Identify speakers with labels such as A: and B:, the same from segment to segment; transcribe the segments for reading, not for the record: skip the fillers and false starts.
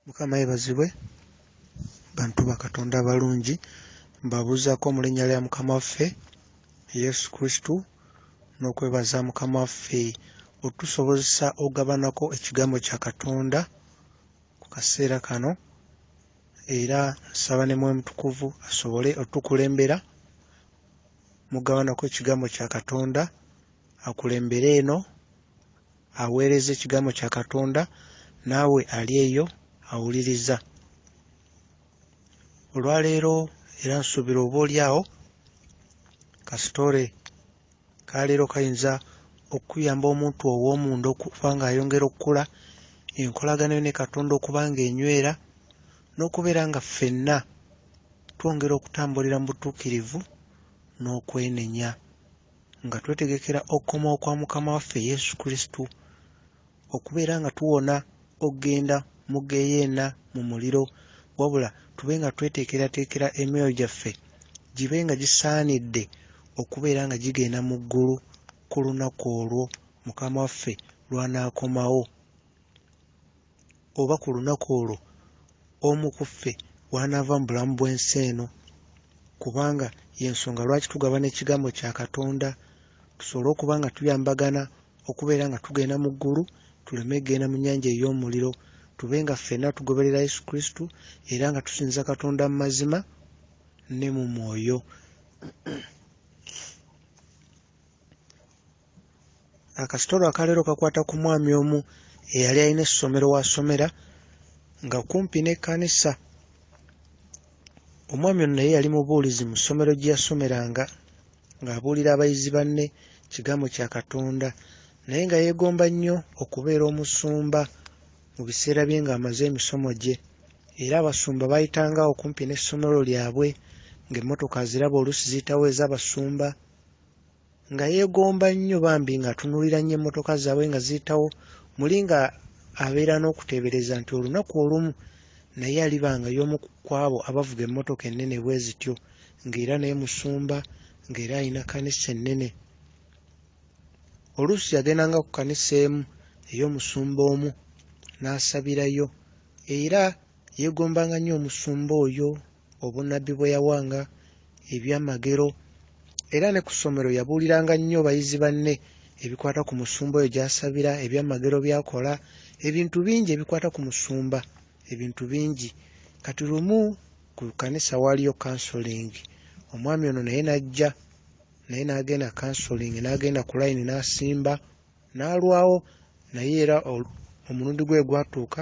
A: Mukama yebazibwe bantu bakatonda abalungi mbabuuzaako mu linnya lya Mukama waffe Yesu Kristo n'okwebaza Mukama waffe otusobozesa ogabanako ekigambo kya Katonda ku kaseera kano, era nsaba ne Mwoyo Mutukuvu asobole otukulembera mugabanako ekigambo kya Katonda, akulembere eno aweereza ekigambo kya Katonda naawe ali eyo awuliriza. Olwaleero era nsuubira oba oli awo kasitole kaleero kayinza okuyamba omuntu ow'omunda okuba ng'ayongera okukula, enkolagano ne Katonda okuba ng'enywera, n'okubeera nga ffenna twongera okutambulira mu butuukirivu n'okwenenya nga twetegekera okukomawo kwa Mukama waffe Yesu Kristo, okubeera nga tuwona okgenda mu geyeena mu muliro, wabula tube nga tweteekerateekera emyoyo gyaffe gibe nga gisaanidde okubeera nga gigenda mu ggulu ku lunaku olwo Mukama waffe lw'anaakomawo, oba ku lunaku olwo omu ku ffe w'anaava mu bulamu bw'ensi eno. Kubanga y'ensonga lwaki tugabana ekigambo kya Katonda, tusobole okuba nga tuyambagana okubeera nga tugenda mu ggulu, tuleme kgenda mu nnyanja ey'omuliro, tube nga ffenna tugoberera Yesu Kristo era nga tusinza Katonda mu mazima ne mu mwoyo. Akasitolo akaleero kakwata ku mwami omu eyali alina essomero w'asomera nga kumpi n'ekkanisa. Omwami ono naye yali mubuulizi mu ssomero gye yasomeranga, ng'abuulira abayizi banne kigambo kya Katonda, naye nga yeegomba nnyo okubeera omusumba mu biseera bye ng'amaze emisomo gye. Era abasumba baayitanga okumpi n'essomero lyabwe, ng'emmotoka aziraba oluusi ziyitawo ez'abasumba, nga yeegomba nnyo bambi ng'atunuulira nnyo emmotoka zaabwe nga ziyitawo, muli nga abeera n'okuteebereza nti olunaku olumu naye alibanga y'omu ku abo abavuga emmotoka ennene bwe zityo, ng'era naye musumba, ng'era alina kkanisa ennene. Oluusi yagendanga ku kkanisa emu ey'omusumba omu n'asabirayo, era yeegombanga nnyo omusumba oyo, obunnabbi bwe yawanga, ebyamagero, era ne ku ssomero yabuuliranga nnyo bayizi banne ebikwata ku musumba oyo gy'asabira, ebyamagero by'akola, ebintu bingi ebikwata ku musumba, ebintu bingi. Kati lumu ku kkanisa waaliyo kansolingi, omwami ono naye n'ajja, naye n'agenda kansolingi, n'agenda ku layini n'asimba, n'alwawo, naye era omulundi gwe gwatuuka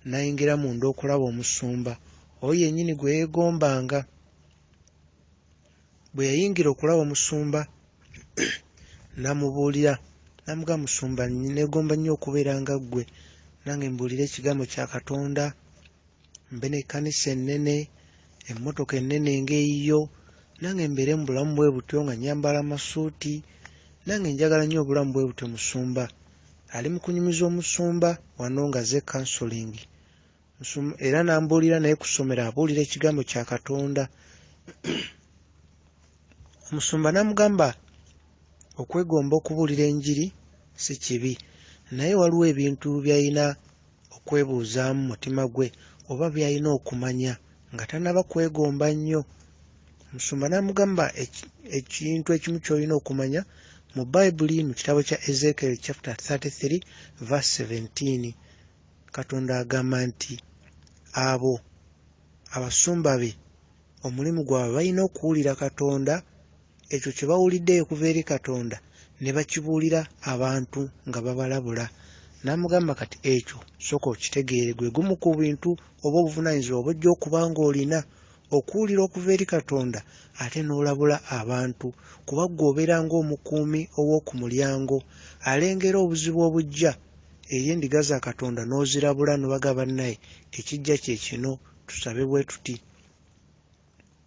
A: n'ayingira munda okulaba omusumba oyo yennyini gwe yeegombanga. Bwe yayingira okulaba omusumba n'amubuulira, n'amugamba, musumba, neegomba nnyo okubeera nga ggwe, nange mbuulira ekigambo kya Katonda, mbe n'ekkanisa ennene, emmotoka ennene ng'eyiyo, nange mbeere mu bulamu bwe butyo nga nyambala amasuuti, nange njagala nnyo obulamu bwe butyo musumba. Ali mu kunyumiza omusumba wano ng'aze kansolingi, era n'ambuulira naye ku ssomero abuulira ekigambo kya Katonda. Omusumba n'amugamba okwegomba okubuulira enjiri si kibi, naye waliwo ebintu by'alina okwebuuzaamu mu mutima gwe oba by'alina okumanya nga tannaba kwegomba nnyo. Omusumba n'amugamba ekintu ekimu ky'olina okumanya mu Bayibuli, mu kitabo kya Ezekiel chapter 33 verse 17, Katonda agamba nti abo abasumba be omulimu gwabwe balina okuwulira Katonda, ekyo kye bawuliddeyo okuva eri Katonda ne bakibuulira abantu nga babalabula. N'amugamba kati ekyo sooka okitegeere, gwe gumu ku bintu oba obuvunaanyizibwa obujja okuba ng'olina, okuwulira okuva eri Katonda ate n'olabula abantu, kuba ggwe obeera ng'omukuumi ow'oku mulyango alengera obuzibu obujja eri endiga za Katonda n'ozirabula n'obaga bannaye ekijja kye kino, tusabe bwe tuti.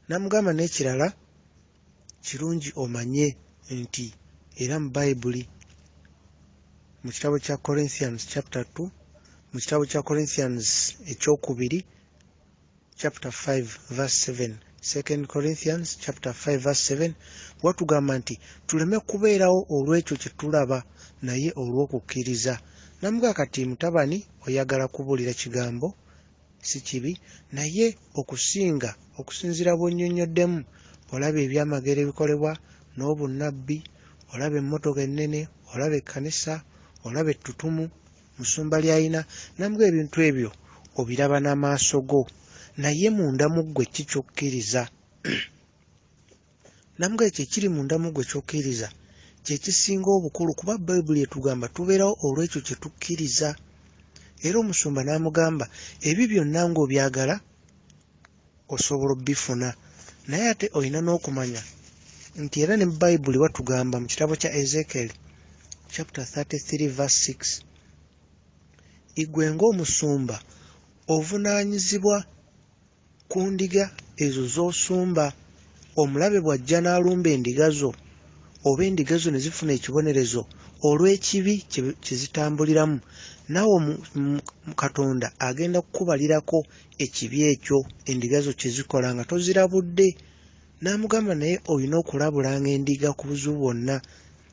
A: N'amugamba n'ekirala kirungi omanye nti era mu Bayibuli mu kitabo kya Corinthians chapter 2, mu kitabo kya Corinthians ekyokubiri chapter 5 verse 7, 2 Corinthians chapter 5 verse 7, watugamba nti tuleme kubeerawo olw'ekyo kye tulaba naye olw'okukkiriza. Namugamba kati mutabani oyagala kubuulira kigambo si kibi, naye okusinziira bw'onnyonnyoddemu, olaba ebyamagero ebikolebwa n'obunnabbi, olaba emmotoka ennene, olaba ekkanisa, olaba ettutumu musumba ly'ayina, nambwe ebintu ebyo obiraba n'amaaso go, naye munda mu ggwe kikyokkiriza. Nambwe ekyo ekiri munda mu ggwe kyokkiriza kye kisinga obukulu, kuba Bayibuli etugamba tubeerawo olw'ekyo kye tukkiriza. Era omusumba n'amugamba ebyo byonna ng'obyagala osobola obbifuna, naye ate olina n'okumanya nti era ne Bayibuli watugamba mu kitabo kya Ezekiel chapter 33 verse 6, igwe ng'omusumba ovunaanyizibwa ku ndiga ezo z'osumba. Omulabe bw'ajja n'alumba endiga zo, oba endiga zo ne zifuna ekibonerezo olw'ekibi kye zitambuliramu, naawe Katonda agenda kukubalirako ekibi ekyo endiga zo kye zikola nga tozirabudde. N'amugamba naye olina okulabulanga endiga ku buzibu bwonna.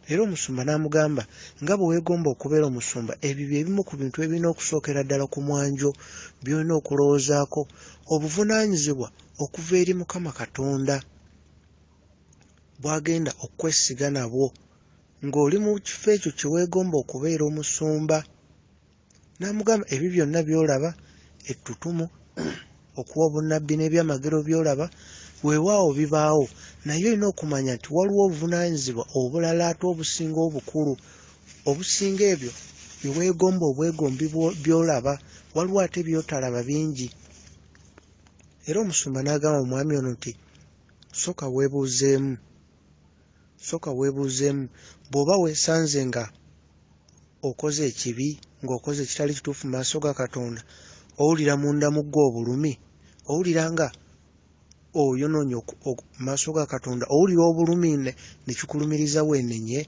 A: Era omusumba n'amugamba nga bwe weegomba okubeera omusumba, ebyo bye bimu ku bintu ebirina okusookera ddala ku mwanjo by'olina okulowoozaako, obuvunaanyizibwa okuva eri Mukama Katonda bw'agenda okwesiga nabwo ng'oli mu kifo ekyo kye weegomba okubeera omusumba. N'amugamba ebyo byonna by'olaba, ettutumu, okuwa obunnabbi n'ebyamagero by'olaba, weewaawo bibaawo, naye olina okumanya nti waliwo obuvunaanyizibwa obulala ate obusinga obukulu, obusinga ebyo bye weegomba obwegombi by'olaba, waliwo ate by'otalaba bingi. Era omusumba n'agamba omwami ono nti sooka weebuuzeemu, bw'oba weesanze nga okoze ekibi, ng'okoze ekitali kituufu mu maaso ga Katonda, owulira munda mu ggwe obulumi, owulira nga oyonoonye mu maaso ga Katonda, owulira obulumi ne kikulumiriza weenenye,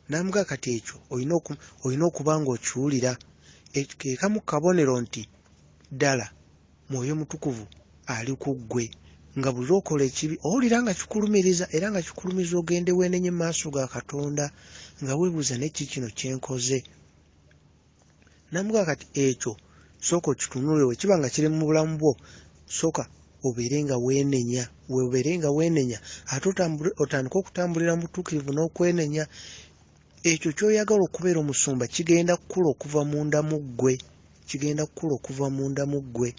A: namuga kati ekyo olina okuba ng'okiwulira. Ke kamu kabonero nti ddala Mwoyo Mutukuvu ali ku ggwe, nga buli lw'okola ekibi owulira nga kikulumiriza, era nga kikulumiza ogende weenenye mu maaso ga Katonda nga weebuuza n'eki kino kye nkoze. Namuga kati ekyo sooka okitunule, bwe kiba nga kiri mu bulamu bwo, sooka obeere nga weenenya, ate otandike okutambulira mu butuukirivu n'okwenenya. Ekyo ky'oyagala okubeera omusumba kigenda kukula okuva munda mu ggwe.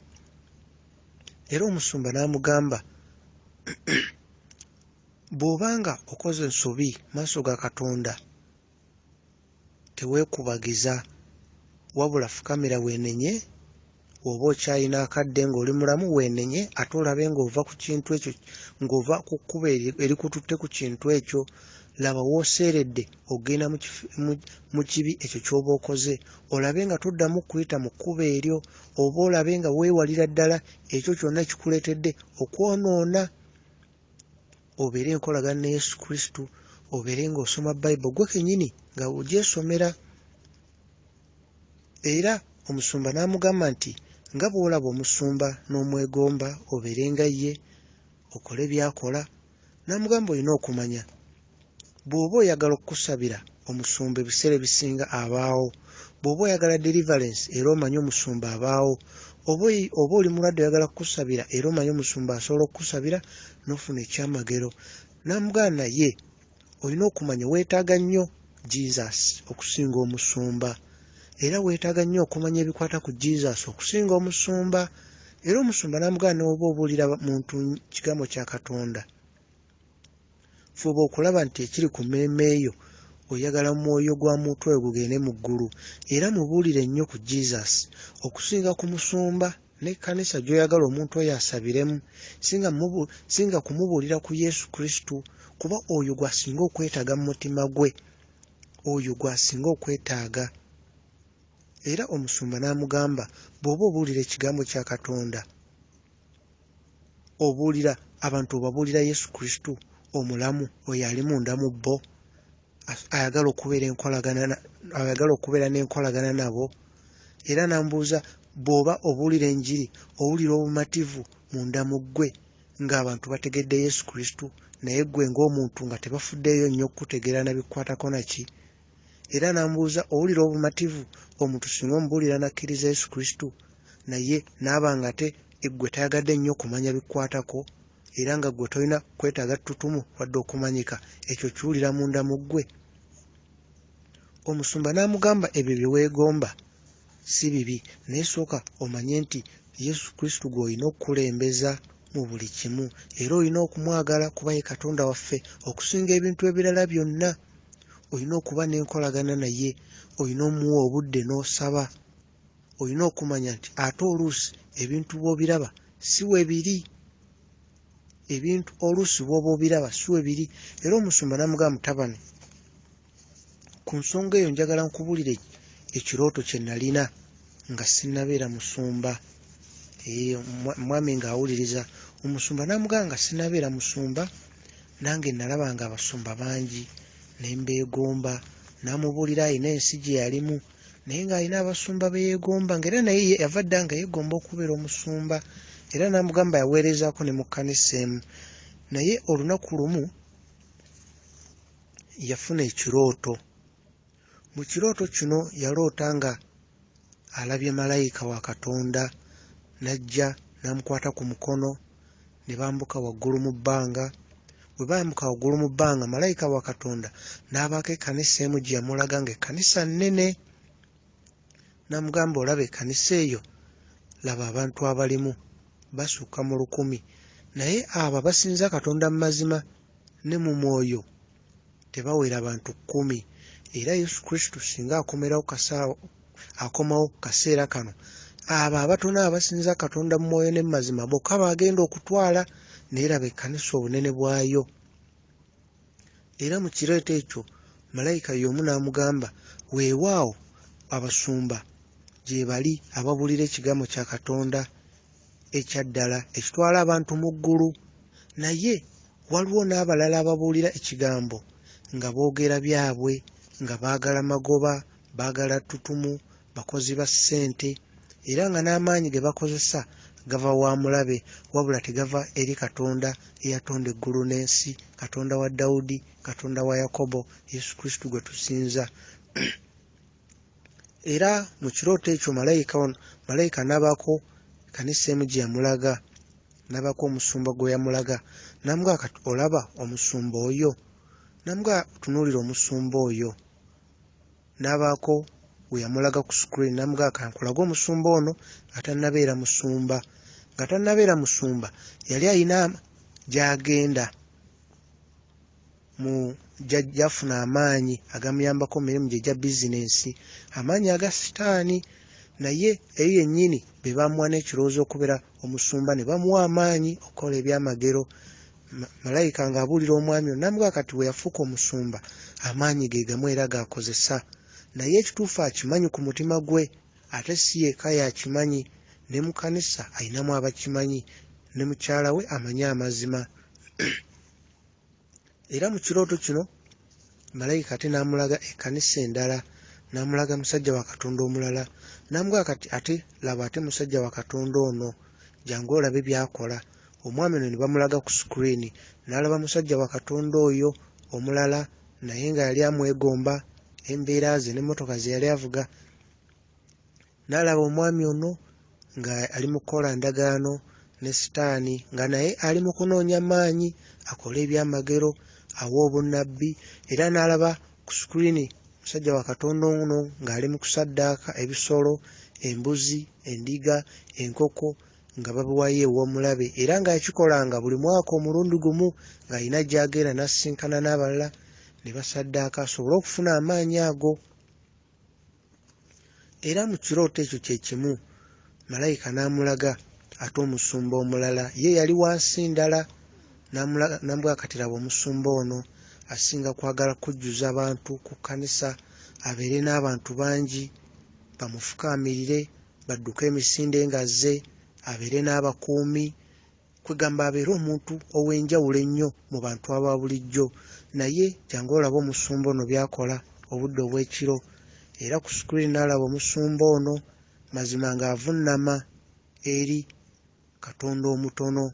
A: Era omusumba n'amugamba bw'obanga okoze ensobi maaso ga Katonda teweekubagiza, wabula fukamira weenenye. Oba okyalina akadde ng'oli mulamu weenenye, ate olabe ng'ova ku kintu ekyo, ng'ova ku kkubo erikututte ku kintu ekyo. Laba w'oseeredde ogenda mu kibi ekyo ky'oba okoze, olabe nga toddamu kuyita mu kkubo eryo, oba olabe nga weewalira ddala ekyo kyonna kikuleetedde okwonoona. Obeere enkolagana ne Yesu Kristo, obeere ng'osoma Bayibuli gwe kennyini nga ogyesomera. Era omusumba n'amugamba nti nga bw'olaba omusumba n'omwegomba obeere nga ye, okole by'akola. N'amugamba olina okumanya bw'oba oyagala okukusabira omusumba ebiseera ebisinga abaawo, bw'oba oyagala deliverance era omanye omusumba abaawo, oba oli mulwadde oyagala kukusabira era omanye omusumba asobola okukusabira n'ofuna ekyamagero. N'amugamba naye olina okumanya weetaaga nnyo Jesus okusinga omusumba, era weetaaga nnyo okumanya ebikwata ku Jesus okusinga omusumba. Era omusumba n'amugamba n'oba obuulira muntu kigambo kya Katonda, fuba okulaba nti ekiri ku mmeeme eyo oyagala mwoyo gwa muntu oyo gugende mu ggulu, era mubuulire nnyo ku Jesus okusinga ku musumba n'ekkanisa gy'oyagala omuntu oyo asabiremu, singa kumubuulira ku Yesu Kristo, kuba oyo gwasinga okwetaaga mu mutima gwe, oyo gwasinga okwetaaga. Era omusumba n'amugamba bw'oba obuulira ekigambo kya Katonda, obuulira abantu, obabuulira Yesu Kristo omulamu, oyo ali munda mu bo, ayagala okubeera n'enkolagana nabo. Era n'ambuuza bw'oba obuulira enjiri, owulira obumativu munda mu ggwe ng'abantu bategedde Yesu Kristo, naye ggwe ng'omuntu nga tebafuddeeyo nnyo okukutegeera na bikukwatako naki. Era n'ambuuza owulira obumativu omuntu singa omubuulira nakkiriza Yesu Kristo, naye n'abanga ate eggwe tayagadde nnyo kumanya bikwatako era nga ggwe tolina kwetaaga ttutumu wadde okumanyika, ekyo kiwulira munda mu ggwe. Omusumba n'amugamba ebyo bye weegomba si bibi, naye sooka omanye nti Yesu Kristo gw'olina okukulembeza mu buli kimu era olina okumwagala kuba ye Katonda waffe okusinga ebintu ebirala byonna. Olina okuba n'enkolagana naye, olina omuwa obudde n'osaba. Olina okumanya nti ate oluusi ebintu bw'obiraba si we biri. Ebintu oluusi bw'oba obiraba si we biri. Era omusumba n'amugamba mutabani, ku nsonga eyo njagala nkubuulire ekirooto kye nalina nga sinnabeera musumba. Mwami ng'awuliriza. Omusumba n'amugamba nga sinnabeera musumba nange nalabanga abasumba bangi ne mbeegomba. N'amubuulira ayina ensi gye yalimu naye ng'alina abasumba be yeegomba, ng'era naye yava dda nga yeegomba okubeera omusumba. Era n'amugamba yaweerezaako ne mu kkanisa emu. Naye olunaku lumu yafuna ekirooto. Mu kirooto kino yaloota nga alabye malayika wa Katonda, n'ajja n'amukwata ku mukono ne bambuka waggulu mu bbanga. Bwe bambuka waggulu mu bbanga, malayika wa Katonda n'abaako ekkanisa emu gye yamulaga nga ekkanisa nnene. N'amugamba olaba ekkanisa eyo, laba abantu abalimu basukka mu 1,000, naye abo abasinza Katonda mu mazima ne mu mwoyo tebawera bantu 10. Era Yesu Kristo singa akomawo kaseera kano, abo abatono abasinza Katonda mu mwoyo ne mu mazima bokka bagenda okutwala. Naye laba ekkanisa obunene bwayo. Era mu kirooto ekyo malayika y'omu n'amugamba weewaawo abasumba gye bali ababuulira ekigambo kya Katonda ekya ddala ekitwala abantu mu ggulu, naye waliwo n'abalala ababuulira ekigambo nga boogera byabwe, nga baagala magoba, baagala ttutumu, bakozi ba ssente, era nga n'amaanyi ge bakozesa gava wa mulabe wabula tegava eri Katonda eyatonda eggulu n'ensi, Katonda wa Dawudi, Katonda wa Yakobo, Yesu Kristo gwe tusinza. Era mu kirooto ekyo malayika n'abaako kanisa emu gye yamulaga, n'abaako omusumba gwe yamulaga. N'amugamba kati olaba omusumba oyo? N'amugamba tunuulira omusumba oyo. N'abaako we yamulaga ku screen, n'amugamba kankulage omusumba ono nga tannabeera musumba. Nga tannabeera musumba yali alina gy'agenda gy'afuna amaanyi agamuyambako mu mirimu gye gya bizinensi, amaanyi aga sitaani. Naye eyo yennyini be bamuwa n'ekirowoozo okubeera omusumba ne bamuwa amaanyi okukola ebyamagero. Malayika ng'abuulira omwami ono n'amugamba kati we yafuuka omusumba amaanyi ge gamu era g'akozesa, naye ekituufu akimanyi ku mutima gwe, ate si yekka y'akimanyi, ne mu kkanisa ayinamu abakimanyi, ne mukyala we amanyi amazima. Era mu kirooto kino malayika ate n'amulaga ekkanisa endala, n'amulaga musajja wa Katonda omulala. N'amugamba kati ate laba ate musajja wa Katonda ono, jangu olabe by'akola. Omwami ono ne bamulaga ku screen, n'alaba musajja wa Katonda oyo omulala, naye nga yali amwegomba embeera ze n'emmotoka ze yali avuga. N'alaba omwami ono nga ali mu kukola ndagaano ne sitaani, nga naye ali mu kunoonya maanyi akole ebyamagero, awa obunnabbi. Era n'alaba ku screen musajja wa Katonda ono ng'ali mu kusaddaaka ebisolo, embuzi, endiga, enkoko nga babiwayo ew'omulabe, era ng'akikolanga buli mwaka omulundi gumu ng'alina gy'agenda n'asisinkana n'abalala ne basaddaaka asobole okufuna amaanyi ago. Era mu kirooto ekyo kye kimu malayika n'amulaga ate omusumba omulala, ye yali wansi ndala. N'amugamba kati laba omusumba ono asinga kwagala kujjuza abantu ku kkanisa, abeere n'abantu bangi, bamufukaamirire, badduke emisinde nga zze, abeere n'abakuumi, kwegamba abeere omuntu ow'enjawulo ennyo mu bantu aba bulijjo. Naye jangu olaba omusumba ono by'akola obudde obw'ekiro. Era ku screen n'alaba omusumba ono mazima ng'avunnama eri Katonda omutono,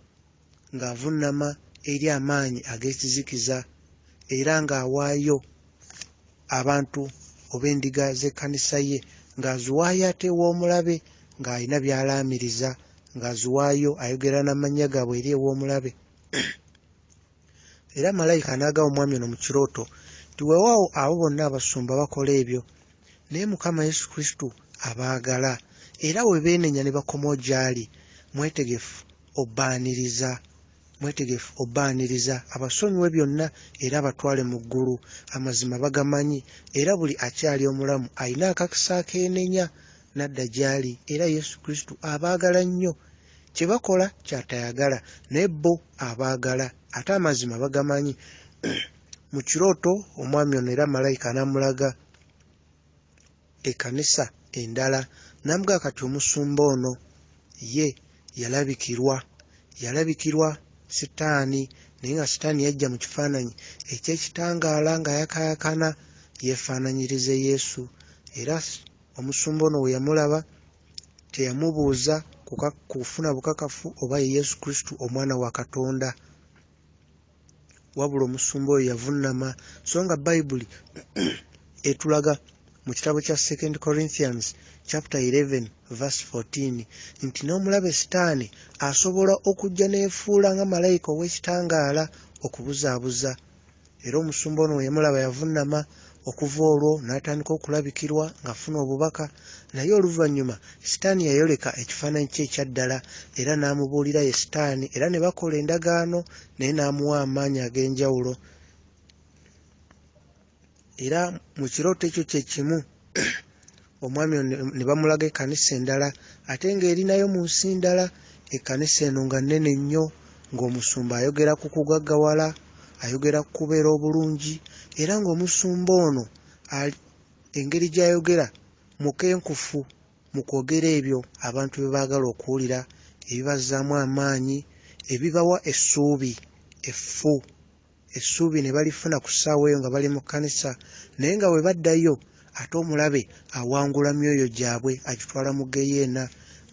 A: ng'avunnama eri amaanyi ag'ekizikiza, era ng'awaayo abantu oba endiga z'ekkanisa ye ng'aziwaayo ate ew'omulabe ng'alina by'alaamiriza ng'aziwaayo ayogera n'amannya gaabwe eri ew'omulabe. Era malayika n'agamba omwami ono mu kirooto nti weewaawo abo bonna abasumba bakola ebyo, naye Mukama Yesu Kristo abaagala, era we beenenya ne bakomawo gy'ali mwetegefu obbaaniriza abasonyiwe byonna era abatwale mu ggulu. Amazima bagamanyi, era buli akyali omulamu alina akakisa akeenenya n'adda gy'ali, era Yesu Kristo abaagala nnyo. Kye bakola ky'atayagala, naye bo abaagala ate amazima bagamanyi. Mu kirooto omwami ono era malayika n'amulaga ekkanisa endala, n'amugaa kati omusumba ono ye yalabikirwa Sitaani, naye nga Sitaani yajja mu kifaananyi eky'ekitangaala ng'ayakaayakana yeefaananyirize Yesu. Era omusumba ono we yamulaba teyamubuuza kufuna bukakafu oba ye Yesu Kristo omwana wa Katonda, wabula omusumba oyo yavunnama. So nga Bayibuli etulaga mu kitabo kya 2 Corinthians chapter 11 verse 14 nti n'omulabe Sitaani asobola okujja neefuula nga malayika ow'ekitangaala okubuzaabuza. Era omusumba ono we yamulaba yavunnama. Okuva olwo n'atandika okulabikirwa ng'afuna obubaka, naye oluvannyuma Sitaani yayoleka ekifaananyi kye ekya ddala era n'amubuulira ye Sitaani, era ne bakola endagaano naye n'amuwa amaanyi ag'enjawulo. Era mu kirooto ekyo kye kimu omwami ne bamulaga ekkanisa endala ate ng'erinayo mu nsi ndala. Ekkanisa eno nga nnene nnyo, ng'omusumba ayogera ku kugaggawala, ayogera ku kubeera obulungi, era ng'omusumba ono engeri gy'ayogera mukenkufu mu kwogera ebyo abantu bye baagala okuwulira, ebibazzaamu amaanyi, ebibawa essuubi ne balifuna ku ssaawa eyo nga bali mu kkanisa, naye nga bwe baddayo ate omulabe awangula myoyo gyabwe agitwala mu geyeena.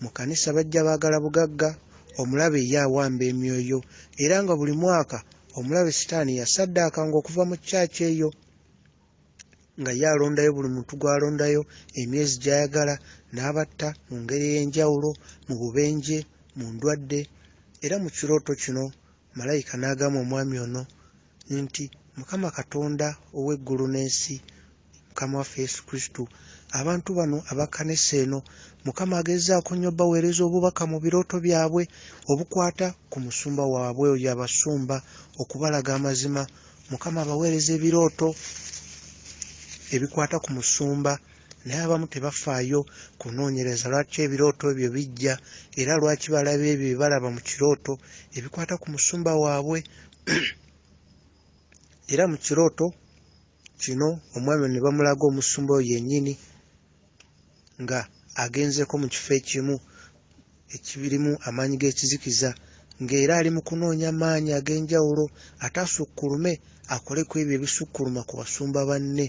A: Mu kkanisa bajja baagala bugagga, omulabe ye awamba emyoyo, era nga buli mwaka omulabe Sitaani yasaddaakanga okuva mu kyaki eyo nga ye alondayo buli muntu gw'alondayo emyezi gy'ayagala, n'abatta mu ngeri ey'enjawulo, mu bubenje, mu ndwadde. Era mu kirooto kino malayika n'agamba omwami ono nti Mukama Katonda ow'eggulu n'ensi, Mukama waffe Yesu Kristo, abantu bano abakkanisa eno Mukama agezaako nnyo baweereza obubaka mu birooto byabwe obukwata ku musumba waabwe oyo abasumba, okubalaga amazima. Mukama abaweereza ebirooto ebikwata ku musumba, naye abamu tebafaayo kunoonyereza lwaki ebirooto ebyo bijja era lwaki balaba ebyo bye balaba mu kirooto ebikwata ku musumba waabwe. Era mu kirooto kino omwami ne bamulaga omusumba oyo yennyini nga agenzeko mu kifo ekimu ekibirimu amaanyi g'ekizikiza, ng'era ali mu kunoonya maanyi ag'enjawulo ate asukkulume akoleku ebyo ebisukkuluma ku basumba banne.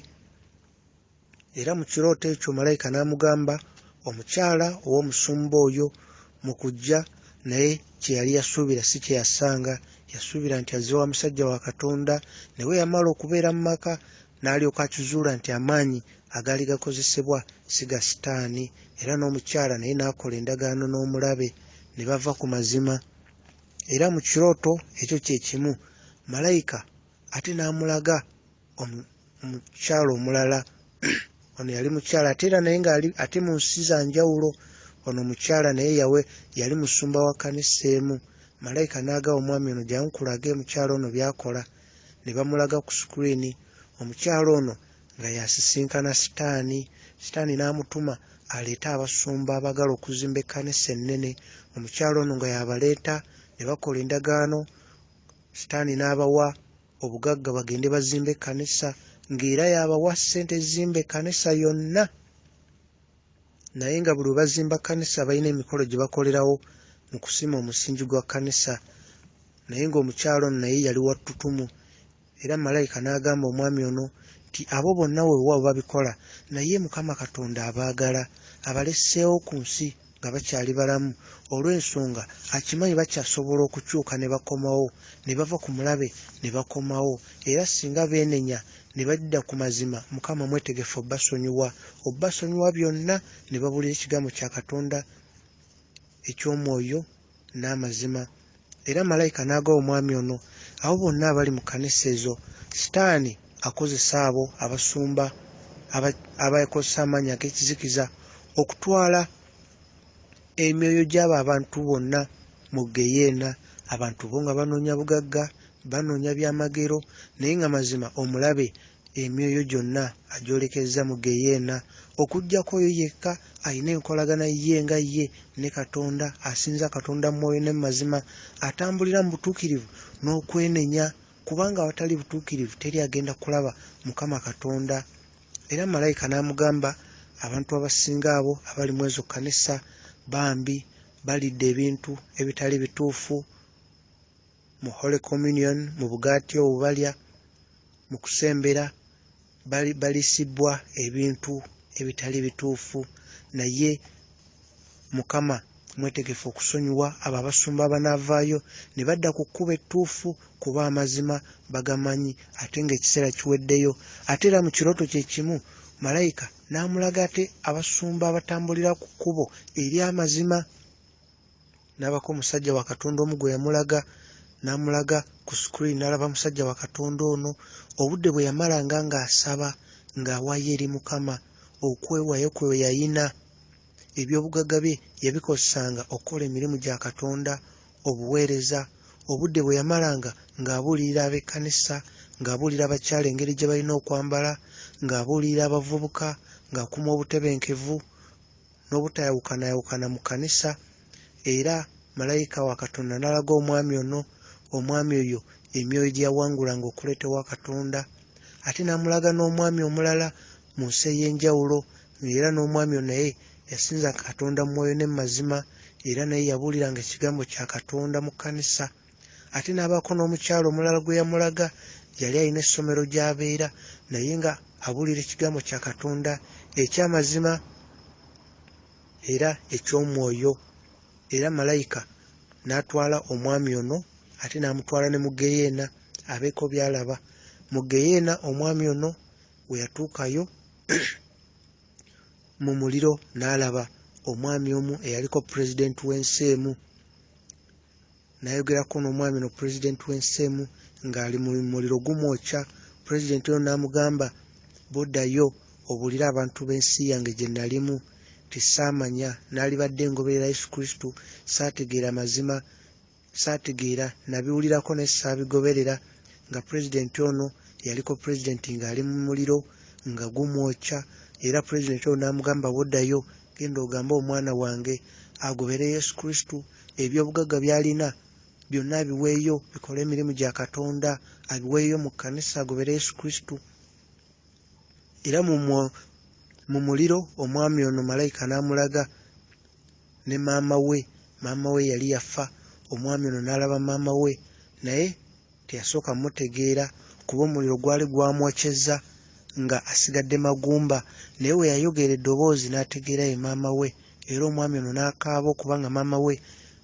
A: Era mu kirooto ekyo malayika n'amugamba omukyala ow'omusumba oyo mu kujja naye kye yali yasuubira si kye yasanga. Yasuubira nti azze wa musajja wa Katonda, naye we yamala okubeera mu maka n'alyoka akizuula nti amaanyi agaali gakozesebwa si ga Sitaani. Era n'omukyala naye n'akola endagaano n'omulabe ne bava ku mazima. Era mu kirooto ekyo kye kimu malayika ate n'amulaga omukyala omulala. Ono yali mukyala ate era naye ng'ali ate mu nsi za njawulo. Ono omukyala naye yali musumba wa kkanisa emu. Malayika n'agamba omwami ono gy'ankulaga omukyala ono by'akola. Ne bamulaga ku sikuriini omukyala ono nga yasisinkana Sitaani. Sitaani n'amutuma aleete abasumba abaagala okuzimba ekkanisa ennene. Omukyala ono nga y'abaleeta ne bakola endagaano. Sitaani n'abawa obugagga bagende bazimbe ekkanisa, ng'era y'abawa ssente zimba ekkanisa yonna. Naye nga buli we bazimba kkanisa balina emikolo gye bakolerawo mu kusima omusingi gwa kkanisa. Naye ng'omukyala ono naye yali wattutumu. Era malayika n'agamba omwami ono nti abo bonna weewaawo babikola, naye Mukama Katonda abaagala, abalesseewo ku nsi nga bakyali balamu, olw'ensonga akimanyi bakyasobola okukyuka ne bakomawo, ne bava ku mulabe ne bakomawo. Era singa beenenya ne badda ku mazima, Mukama mwetegefu obbasonyiwa byonna ne babuulira ekigambo kya Katonda eky'omwoyo n'amazima. Era malayika n'agawa omwami ono abo bonna abali mu kkanisa ezo. Sitaani akozesa abo abasumba abakozesa amaanyi ag'ekizikiza okutwala emyoyo gy'abo abantu bonna mu geyeena. Abantu bo nga banoonya bugagga, banoonya byamagero, naye nga mazima omulabe emyoyo gyonna agyolekezza mu geyeena, okuggyako oyo yekka alina enkolagana ye nga ye ne Katonda, asinza Katonda mu mwoyo ne mu mazima, atambulira mu butuukirivu n'okwenenya, kubanga awatali butuukirivu teri agenda kulaba Mukama Katonda. Era malayika n'amugamba abantu abasinga abo abali mu ezo kkanisa bambi balidde ebintu ebitali bituufu mu Holy Communion, mu bugaati obwo balya, mu kusembera balisibwa ebintu ebitali bituufu. Naye Mukama mwetegefu okusonyiwa abo abasumba abanaavaayo ne badda ku kkubo ettuufu, kuba amazima bagamanyi ate ng'ekiseera kiweddeyo. Ate era mu kirooto kye kimu malayika n'amulaga ate abasumba abatambulira ku kkubo ery'amazima. N'abako omusajja wa Katonda omu gwe yamulaga, n'amulaga ku screen, n'alaba musajja wa Katonda ono obudde bwe yamalanga ng'asaba ng'awaayo eri Mukama okwewayo kwe yayina. Ebyobugagga bye yabikozesanga okukola emirimu gya Katonda, obuweereza. Obudde bwe yamalanga ng'abuulirira ab'ekkanisa, ng'abuulirira abakyala engeri gye balina okwambala, ng'abuulirira abavubuka, ng'akuma obutebenkevu n'obutayawukanayawukana mu kkanisa. Era malayika wa Katonda n'alaga omwami ono, omwami oyo emyoyo gye yawangulanga okuleeta ewa Katonda. Ate n'amulaga n'omwami omulala mu nsi ey'enjawulo, era n'omwami ono naye yasinza Katonda mu mwoyo ne mu mazima, era naye yabuuliranga ekigambo kya Katonda mu kkanisa. Ate n'abaako n'omukyala omulala gwe yamulaga, yali alina essomero gy'abeera, naye nga abuulira ekigambo kya Katonda eky'amazima era eky'omwoyo. Era malayika n'atwala omwami ono ate n'amutwala ne mu geyeena abeeko by'alaba. Mu geyeena omwami ono we yatuukayo mu muliro n'alaba omwami omu eyaliko pulezidenti w'ensi emu. N'ayogerako n'omwami ono pulezidenti w'ensi emu ng'ali mu muliro gumwokya. Pulezidenti ono n'amugamba, buddayo obuulire abantu b'ensi yange gye nalimu, tisaamanya n'alibadde ngoberera Yesu Kristo, saategeera mazima, saategeera, nabiwulirako naye saabigoberera. Nga pulezidenti ono yaliko pulezidenti ng'ali mu muliro nga gumwokya. Era pulezidenti ono n'amugamba, buddayo genda ogambe omwana wange agobere Yesu Kristo, ebyobugagga by'alina byonna abiweeyo bikole emirimu gya Katonda, abiweeyo mu kkanisa agobere Yesu Kristo. Era mu muliro omwami ono malayika n'amulaga ne maama we. Maama we yali yafa. Omwami ono n'alaba maama we naye teyasooka mutegeera kuba omuliro gwali gwamwokyezza nga asigadde magumba. Naye we yayogera eddoboozi n'ategeera ye maama we. Era omwami ono n'akaaba okuba nga maama we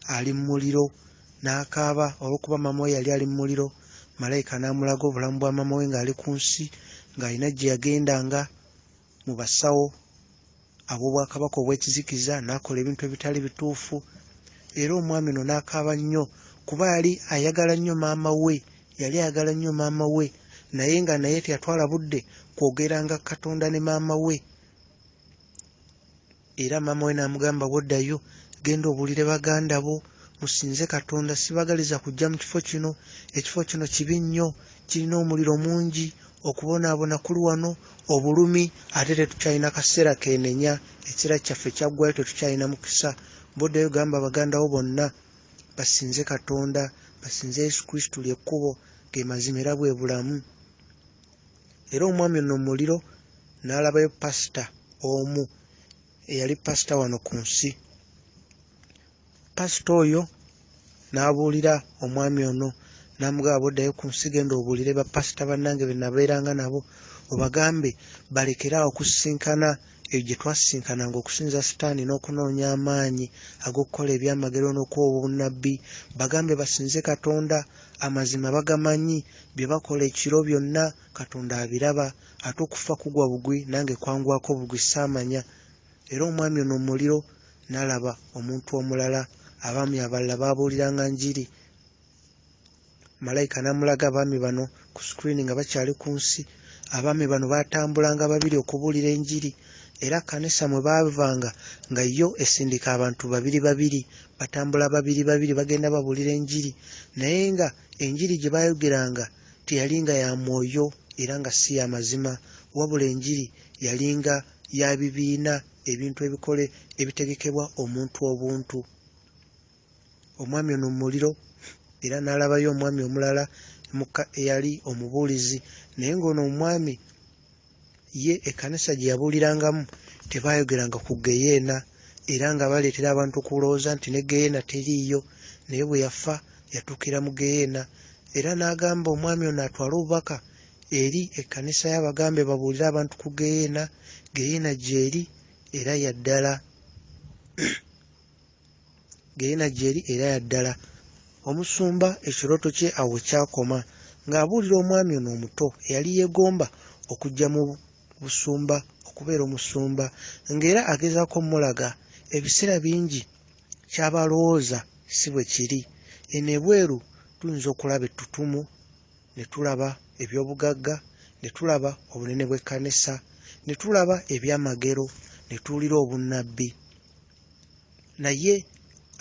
A: ali mu muliro, n'akaaba olw'okuba maama we yali ali mu muliro. Malayika n'amulaga obulamu bwa maama we ng'ali ku nsi, ng'alina gye yagendanga mu basawo ab'obwakabaka obw'ekizikiza, n'akola ebintu ebitali bituufu. Era omwami ono n'akaaba nnyo kuba yali ayagala nnyo maama we, yali ayagala nnyo maama we, naye nga naye teyatwala budde kwogeranga Katonda ne maama we. Era maama we n'amugamba, buddayo genda obuulire baganda bo, musinze Katonda, sibagaliza kujja mu kifo kino. Ekifo kino kibi nnyo, kirina omuliro mungi, okubonaabona kuli wano, obulumi, ate tetukyalina kaseera keenenya, ekiseera kyaffe kyaggwayo, tetukyalina mukisa. Buddayo gamba baganda bo bonna basinze Katonda, basinze Yesu Kristo ly'ekkubo, ge mazima era bwe bulamu. Era omwami ono mu muliro n'alabayo pasita omu eyali pasita wano ku nsi. Pasita oyo n'abuulira omwami ono n'amugamba, buddayo ku nsi genda obuulire bapasita bannange be nabeeranga nabo, obagambe balekeraawo okusisinkana ebyo gye twasinkananga okusinza Sitaani n'okunoonya amaanyi ag'okukola ebyamagero n'okuwa obunnabbi. Bagambe basinze Katonda, amazima bagamanyi, bye bakola ekiro byonna Katonda abiraba, ate okufa kugwa bugwi, nange kwangwako bugwi saamanya. Era omwami ono muliro n'alaba omuntu omulala. Abaami abalala babuuliranga njiri. Malayika n'amulaga abaami bano ku screen nga bakyali ku nsi. Abaami bano batambulanga babiri okubuulira enjiri, era kkanisa mwe baavanga nga yo esindika abantu babiri babiri, batambula babiri babiri bagenda babuulira enjiri, naye nga enjiri gye bayogeranga teyalinga ya mwoyo era nga si ya mazima, wabula enjiri yalinga ya bibiina, ebintu ebikole ebitegekebwa omuntu obuntu. Omwami ono mu muliro, era n'alabayo omwami omulala eyali omubuulizi, naye ng'ono omwami ye ekkanisa gye yabuulirangamu tebayogeranga ku geyeena, era nga baleetera abantu okulowooza nti ne geyeena teriiyo, naye bwe yafa yatuukira mu geyeena. Era n'agamba omwami ono atwale obubaka eri ekkanisa y'Abagambe babuulire abantu ku geyeena. Geyeena gy'eri era yaddala. Geyeena gy'eri era yaddala. Omusumba ekirooto kye awo kyakoma, ng'abuulira omwami ono omuto eyali yeegomba okujja mu busumba, okubeera omusumba, ng'era agezaako mulaga ebiseera bingi ky'abalowooza si bwe kiri. Eno ebweru tuyinza okulaba ettutumu, ne tulaba eby'obugagga, ne tulaba obunene bw'ekkanisa, ne tulaba ebyamagero, ne tuwulira obunnabbi. Naye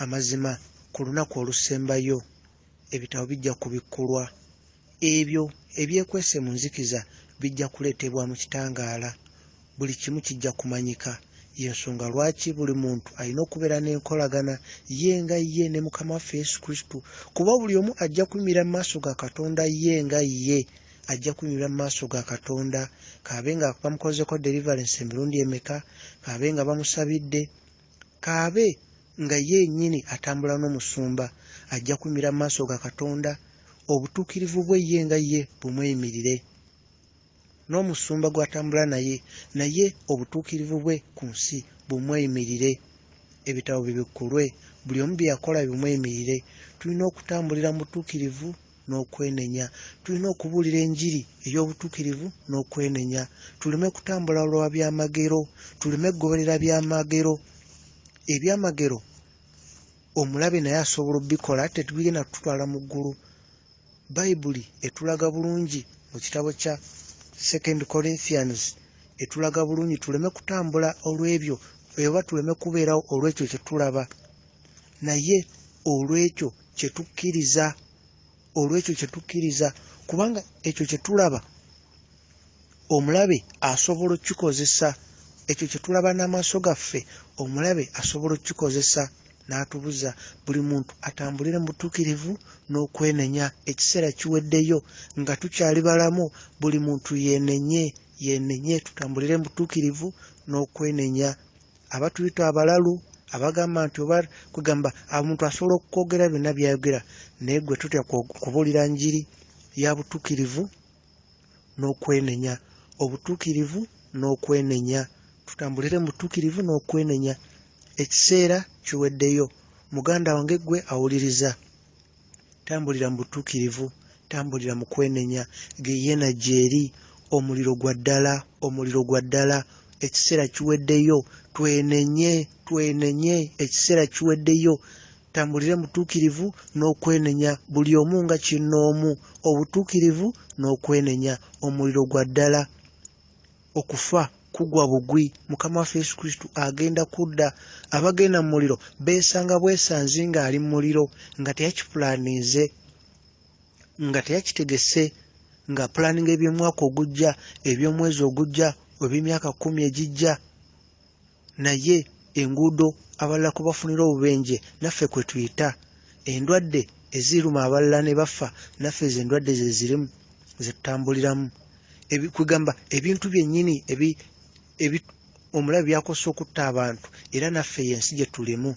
A: amazima ku lunaku olusembayo ebitabo bijja kubikkulwa. Ebyo ebyekwese mu nzikiza bijja kuleetebwa mu kitangaala. Buli kimu kijja kumanyika. Y'ensonga lwaki buli muntu alina okubeera n'enkolagana ye nga ye ne Mukama waffe Yesu Kristo, kuba buli omu ajja kuyimirira mu maaso ga Katonda ye nga ye, ajja kuyimirira mu maaso ga Katonda. Kaabe nga bamukozeko deliverance emirundi emeka, kaabe nga bamusabidde, kaabe nga yennyini atambula n'omusumba, ajja kuyimirira mu maaso ga Katonda, obutuukirivu bwe ye nga ye bumweyimirire. N'omusumba gw'atambula naye obutuukirivu bwe ku nsi bumweyimirire. Ebitabo bibikkulwe, buli omu bye yakola bimweyimirire. Tulina okutambulira mu butuukirivu n'okwenenya. Tulina okubuulira enjiri ey'obutuukirivu n'okwenenya. Tuleme kutambula lwa byamagero, tuleme kugoberera byamagero. Ebyamagero omulabe naye asobola obbikola ate tubigenda tutwala mu ggulu. Bayibuli etulaga bulungi mu kitabo kya 2 Corinthians, etulaga bulungi tuleme kutambula olw'ebyo, oba tuleme kubeerawo olw'ekyo kye tulaba, naye olw'ekyo kye tukkiriza. Olw'ekyo kye tukkiriza, kubanga ekyo kye tulaba omulabe asobola okkikozesa. Ekyo kye tulaba n'amaaso gaffe omulabe asobola okkikozesa n'atubuza. Buli muntu atambulire mu butuukirivu n'okwenenya. Ekiseera kiweddeyo nga tukyali balamu, buli muntu yenenye, tutambulire mu butuukirivu n'okwenenya. Abatuyita abalalu abagamba nti oba kugamba omuntu asobola okwogera byonna byayogera, naye gwe tutya kubuulira njiri ya butuukirivu n'okwenenya. Obutuukirivu n'okwenenya, tutambulire mu butuukirivu n'okwenenya. Ekiseera kiweddeyo. Muganda wange gwe awuliriza, tambulira mu butuukirivu, tambulira mu kwenenya. Geyeena gy'eri, omuliro gwa ddala. Ekiseera kiweddeyo. Twenenye. Ekiseera kiweddeyo. Tambulire mu butuukirivu n'okwenenya, buli omu nga kinnoomu. Obutuukirivu n'okwenenya. Omuliro gwa ddala. Okufa kugwa bugwi. Mukama waffe Yesu Kristo agenda kudda. Abagenda mu muliro beesanga bwesanzi ng'ali mu muliro, nga teyakipulanize, nga teyakitegese, nga pulaninga eby'omwaka ogujja, eby'omwezi ogujja, eby'emyaka 10 egijja. Naye enguudo abalala kwe bafunira obubenje naffe kwe tuyita. Endwadde eziruma abalala ne bafa, naffe ezo endwadde ze zirimu ze tutambuliramu. Kugamba ebintu byennyini omulabe byakosa okutta abantu, era naffe y'ensi gye tulimu.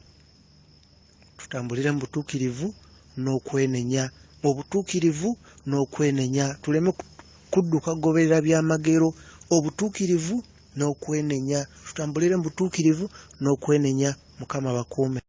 A: Tutambulire mu butuukirivu n'okwenenya. Mu butuukirivu n'okwenenya, tuleme kudduka kugoberera byamagero. Obutuukirivu n'okwenenya, tutambulire mu butuukirivu n'okwenenya. Mukama bakuume.